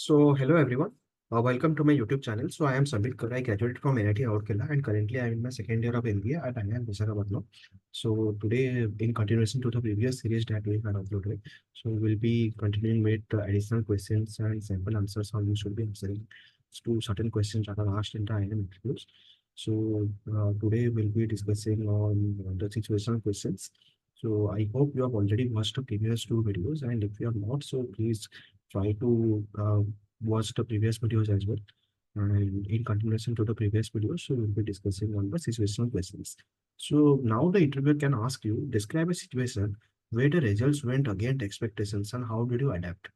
Hello everyone. Welcome to my YouTube channel. I am Sabit Kar. I graduated from NIT Rourkela and currently I am in my second year of MBA at IIM Kozhikode. Today, in continuation to the previous series that we had uploaded, we'll be continuing with additional questions and sample answers how you should be answering to certain questions that are asked in the IIM interviews. Today we'll be discussing on the situational questions. I hope you have already watched the previous two videos, and if you have not, please try to watch the previous videos as well. And in continuation to the previous videos, we'll be discussing on the situational questions. Now the interviewer can ask you, describe a situation where the results went against expectations and how did you adapt?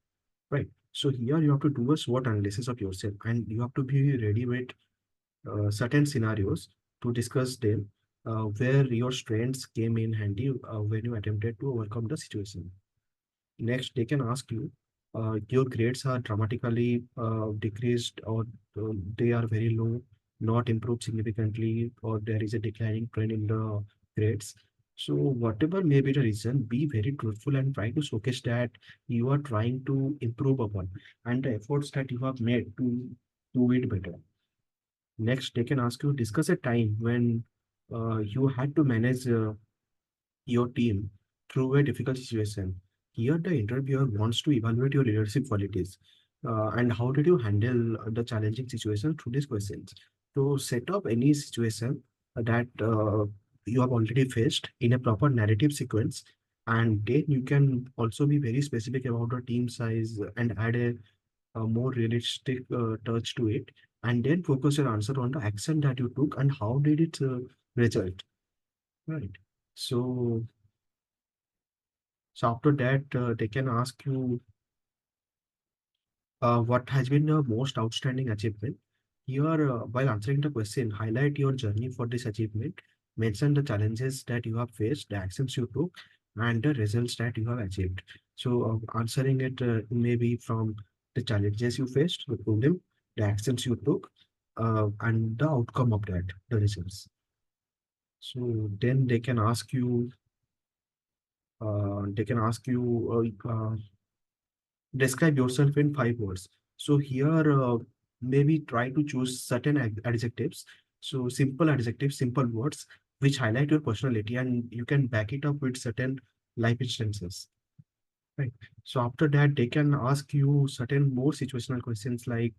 Right. So here you have to do a SWOT analysis of yourself and you have to be ready with certain scenarios to discuss them where your strengths came in handy when you attempted to overcome the situation. Next, they can ask you, your grades are dramatically decreased or they are very low, not improved significantly, or there is a declining trend in the grades. So whatever may be the reason, be very truthful and try to showcase that you are trying to improve upon and the efforts that you have made to do it better. Next, they can ask you, discuss a time when you had to manage your team through a difficult situation. Here, the interviewer wants to evaluate your leadership qualities and how did you handle the challenging situation through these questions. To set up any situation that you have already faced in a proper narrative sequence, and then you can also be very specific about the team size and add a more realistic touch to it, and then focus your answer on the action that you took and how did it result. Right. So after that, they can ask you what has been your most outstanding achievement. Here, while answering the question, highlight your journey for this achievement, mention the challenges that you have faced, the actions you took, and the results that you have achieved. Answering it may be from the challenges you faced, the problem, the actions you took, and the outcome of that, the results. So then they can ask you describe yourself in 5 words. So here, maybe try to choose certain adjectives. So simple adjectives, simple words, which highlight your personality, and you can back it up with certain life instances. Right. So after that, they can ask you certain more situational questions like,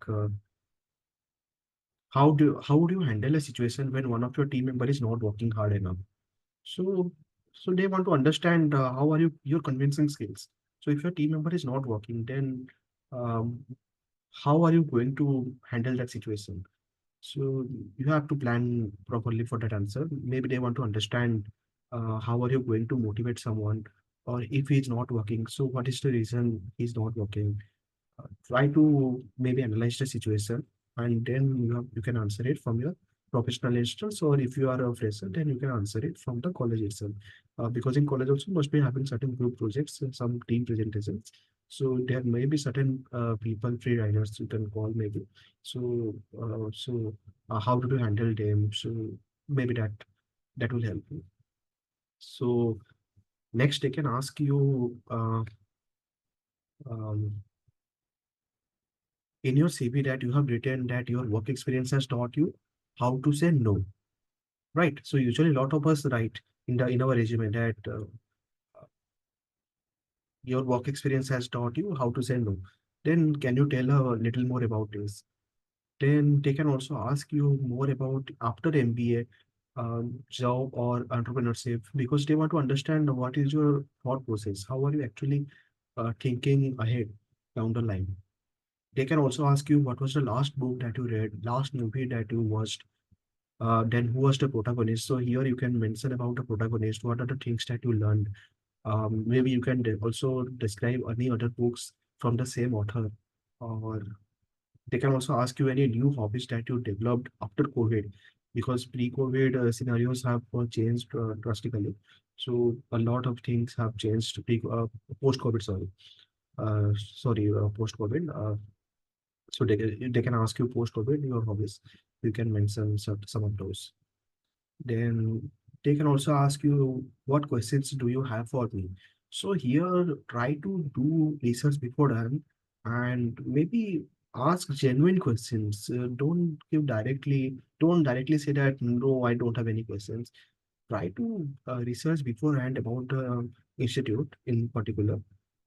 how would you handle a situation when one of your team member is not working hard enough? So, they want to understand how are your convincing skills. So if your team member is not working, then um, how are you going to handle that situation? So you have to plan properly for that answer. Maybe they want to understand how are you going to motivate someone, or if he's not working, so what is the reason he's not working? Try to maybe analyze the situation, and then you can answer it from your professional instance, or if you are a fresher, then you can answer it from the college itself. Because in college also must be having certain group projects and some team presentations. So there may be certain people, free riders you can call maybe. How do you handle them? So maybe that will help you. So next they can ask you um, in your CV that you have written that your work experience has taught you how to say no, right? So usually a lot of us write in our resume that your work experience has taught you how to say no. Then can you tell a little more about this? Then they can also ask you more about after MBA, job or entrepreneurship, because they want to understand what is your thought process. How are you actually thinking ahead down the line? They can also ask you what was the last book that you read, last movie that you watched, then who was the protagonist. So here you can mention about the protagonist, what are the things that you learned. Maybe you can also describe any other books from the same author, or they can also ask you any new hobbies that you developed after COVID, because pre-COVID scenarios have changed drastically. So a lot of things have changed post-COVID, post-COVID. So they can ask you post-COVID your hobbies. You can mention some of those. Then they can also ask you, what questions do you have for me? So here, try to do research beforehand, and maybe Ask genuine questions. Don't directly say that no, I don't have any questions. Try to research beforehand about the institute in particular.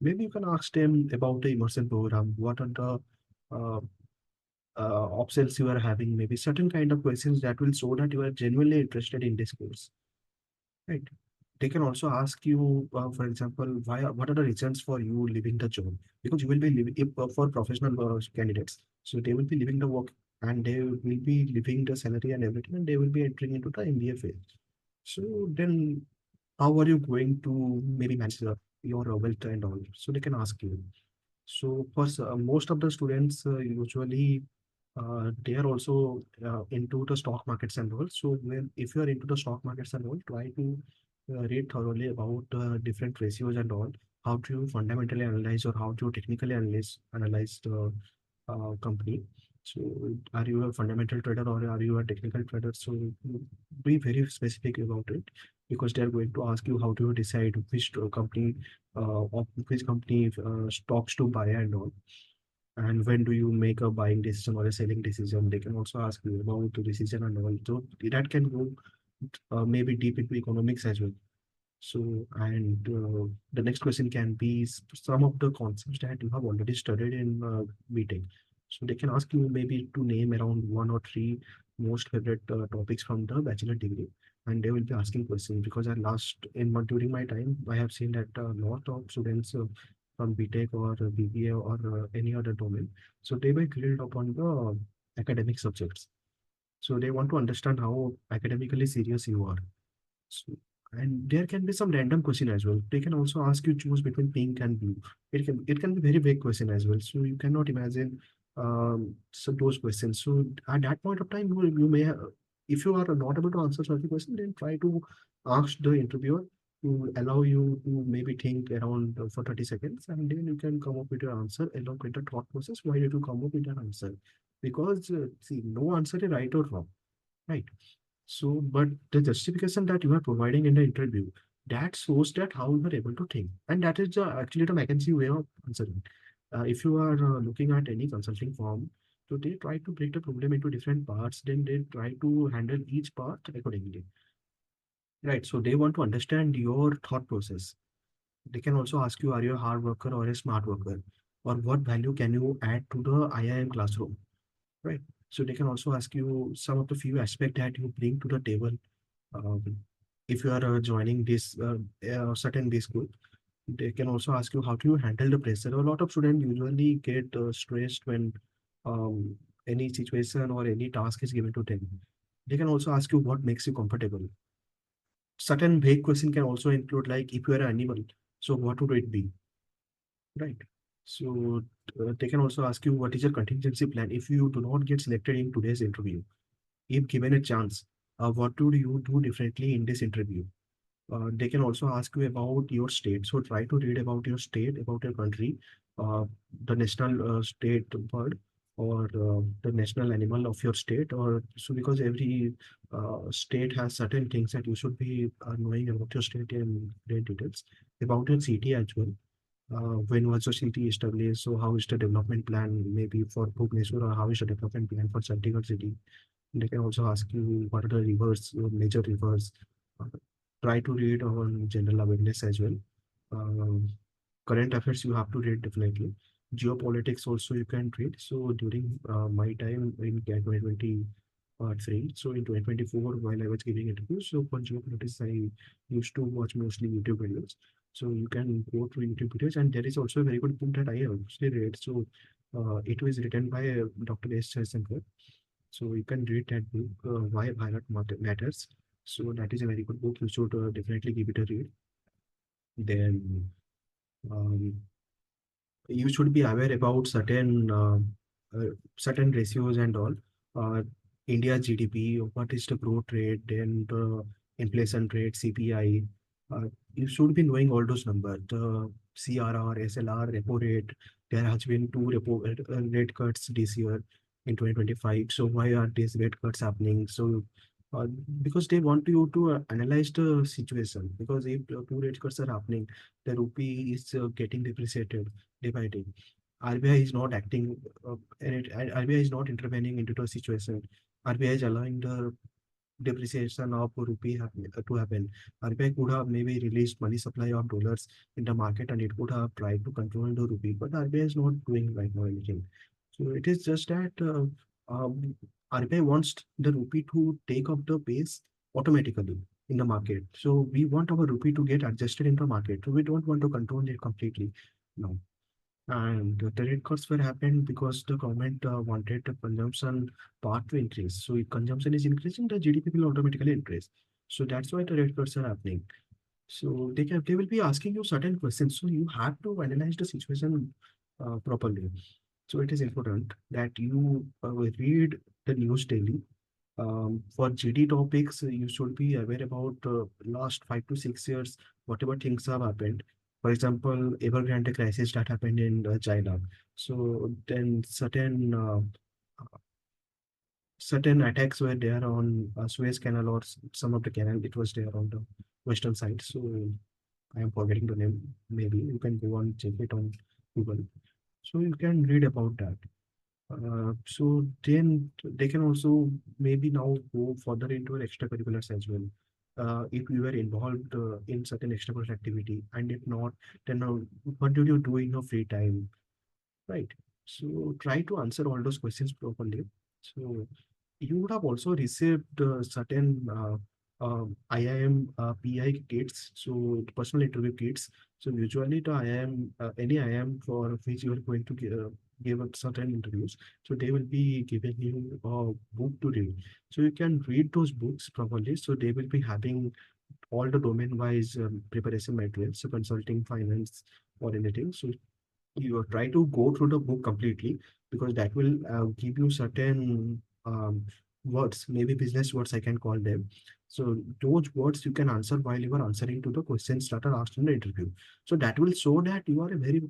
Maybe you can ask them about the immersion program. What are the uh, options you are having? Maybe certain kind of questions that will show that you are genuinely interested in this course. Right. They can also ask you, for example, what are the reasons for you leaving the job? Because you will be leaving if, for professional candidates. So they will be leaving the work and they will be leaving the salary and everything, and they will be entering into the MBA phase. So then, how are you going to maybe manage your wealth and all? So they can ask you. So first, most of the students usually they are also into the stock markets and all. So when if you are into the stock markets and all, try to read thoroughly about different ratios and all. How to you fundamentally analyze or how to technically analyze the company. So are you a fundamental trader or are you a technical trader? So be very specific about it because they are going to ask you how to decide which company stocks to buy and all. And when do you make a buying decision or a selling decision? They can also ask you about the decision and all. So that can go maybe deep into economics as well. So, and the next question can be some of the concepts that you have already studied in BTech. So they can ask you maybe to name around one or three most favorite topics from the bachelor degree, and they will be asking questions because during my time I have seen that a lot of students from BTech or BBA or any other domain, so they were grilled upon the academic subjects. So they want to understand how academically serious you are. So, and there can be some random question as well. They can also ask you choose between pink and blue. It can be very vague question as well. So you cannot imagine so those questions. So at that point of time, you may if you are not able to answer such a question, then try to ask the interviewer to allow you to maybe think around for 30 seconds, and then you can come up with your answer along with the thought process. Why did you come up with an answer? Because see, no answer is right or wrong, right? So, but the justification that you are providing in the interview, that shows that how you are able to think. And that is actually the McKinsey way of answering. If you are looking at any consulting firm, so they try to break the problem into different parts, then they try to handle each part accordingly. Right. So they want to understand your thought process. They can also ask you, are you a hard worker or a smart worker? Or what value can you add to the IIM classroom? Right. So they can also ask you some of the few aspects that you bring to the table um, if you are joining this certain this group. They can also ask you how do you handle the pressure. A lot of students usually get stressed when um, any situation or any task is given to them. They can also ask you what makes you comfortable. Certain vague question can also include like if you are an animal, so what would it be, right? So they can also ask you what is your contingency plan if you do not get selected in today's interview. If given a chance, what would you do differently in this interview? They can also ask you about your state. So try to read about your state, about your country, the national state bird or the national animal of your state. Or so because every state has certain things that you should be knowing about your state in great details. About your city as well. When was the city established? So how is the development plan maybe for Bhubaneswar or how is the development plan for Chandigarh city? They can also ask you what are the rivers, major rivers. Uh, Try to read on general awareness as well. Um, Current affairs you have to read definitely. Geopolitics also you can read. So during my time in CAT 2023, so in 2024 while I was giving interviews, so for geopolitics I used to watch mostly YouTube videos. So you can go through YouTube videos, and there is also a very good book that I also read. So it was written by Dr. S. Jaishankar. So you can read that book, Why Matters. So that is a very good book. You should definitely give it a read. Then um, you should be aware about certain ratios and all. Uh, India's GDP, what is the growth rate, then the inflation rate, CPI. You should be knowing all those numbers. The CRR, SLR, repo rate. There has been two repo rate cuts this year in 2025. So why are these rate cuts happening? So uh, because they want you to analyze the situation. Because if two rate cuts are happening, the rupee is getting depreciated day by day. RBI is not acting, RBI is not intervening into the situation. RBI is allowing the depreciation of rupee to happen. RBI could have maybe released money supply of dollars in the market and it could have tried to control the rupee, but RBI is not doing right now anything. So it is just that RBI wants the rupee to take up the pace automatically in the market. So we want our rupee to get adjusted in the market. So we don't want to control it completely. No. And the rate cuts were happened because the government wanted the consumption part to increase. So if consumption is increasing, the GDP will automatically increase. So that's why the rate cuts are happening. So they will be asking you certain questions. So you have to analyze the situation properly. So it is important that you read the news daily. For GD topics, you should be aware about last 5 to 6 years, whatever things have happened. For example, Evergrande crisis that happened in China. So then certain attacks were there on Suez Canal or some of the canal. It was there on the western side. So I am forgetting the name. Maybe you can go and check it on Google. So you can read about that. So then they can also maybe now go further into extracurriculars as well. If you were involved in certain extracurricular activity, and if not, then what did you do in your free time, right? So try to answer all those questions properly. So you would have also received certain IIM PI kits, so personal interview kits. So usually the IIM, any IIM for which you are going to give up certain interviews, so they will be giving you a book to read. So you can read those books properly. So they will be having all the domain-wise preparation materials, so consulting, finance, or anything. So you try to go through the book completely because that will give you certain words, maybe business words, I can call them. So those words you can answer while you are answering to the questions that are asked in the interview. So that will show that you are a very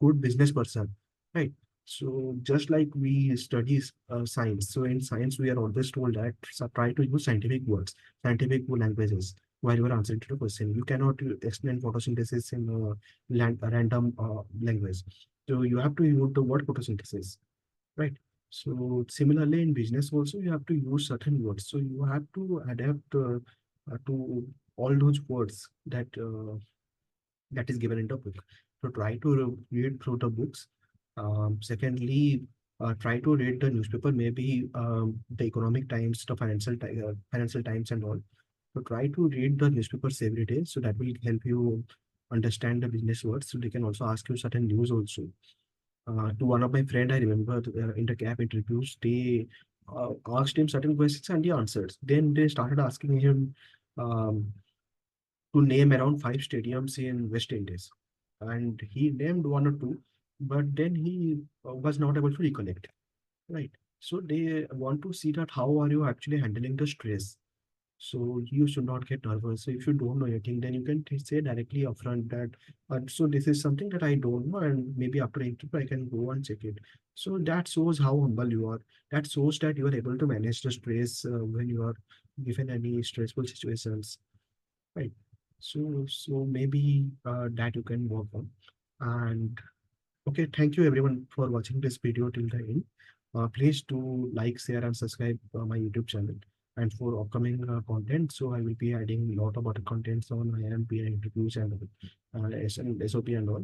good business person, right? So just like we study science, so in science we are always told that try to use scientific words, scientific languages while you are answering to the question. You cannot explain photosynthesis in random language. So you have to use the word photosynthesis, right? So similarly in business also you have to use certain words. So you have to adapt to all those words that is given in the book. So try to read through the books. Secondly, try to read the newspaper, maybe the Economic Times, the Financial Times, and all. So try to read the newspapers every day. So that will help you understand the business words. So they can also ask you certain news also. To one of my friend, I remember in the cab interviews, they asked him certain questions and he answered. Then they started asking him um, to name around 5 stadiums in West Indies, and he named one or two, but then he was not able to recollect. Right. So they want to see that how are you actually handling the stress. So you should not get nervous. So if you don't know anything, then you can say directly upfront that, so this is something that I don't know, and maybe after interview I can go and check it. So that shows how humble you are. That shows that you are able to manage the stress when you are given any stressful situations, right? So maybe that you can work on. And okay, thank you everyone for watching this video till the end. Please do like, share, and subscribe my YouTube channel. And for upcoming content, so I will be adding a lot about the contents on IMP interviews and SOP and all.